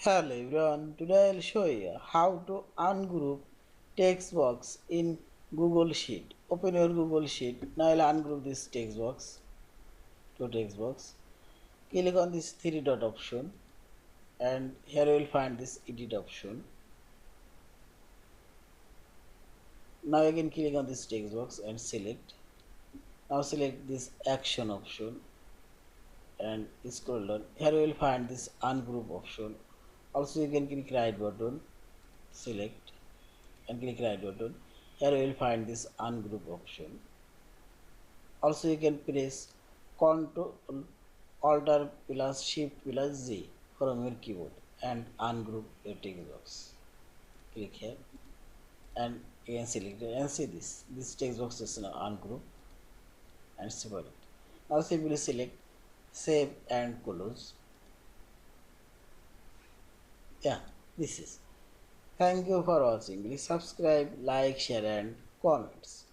Hello everyone, today I'll show you how to ungroup text box in Google Sheet. Open your Google Sheet. Now I'll ungroup this text box to text box. Click on this three dot option and here you will find this edit option. Now again click on this text box and select. Now select this action option and scroll down. Here you will find this ungroup option. Also you can click right button, select and click right button. Here you will find this ungroup option. Also you can press Ctrl Alt plus Shift plus Z from your keyboard and ungroup your text box. Click here and again select it and see this text box is now ungroup and separate. Now simply select save and close. Yeah, this is. Thank you for watching. Please subscribe, like, share and comments.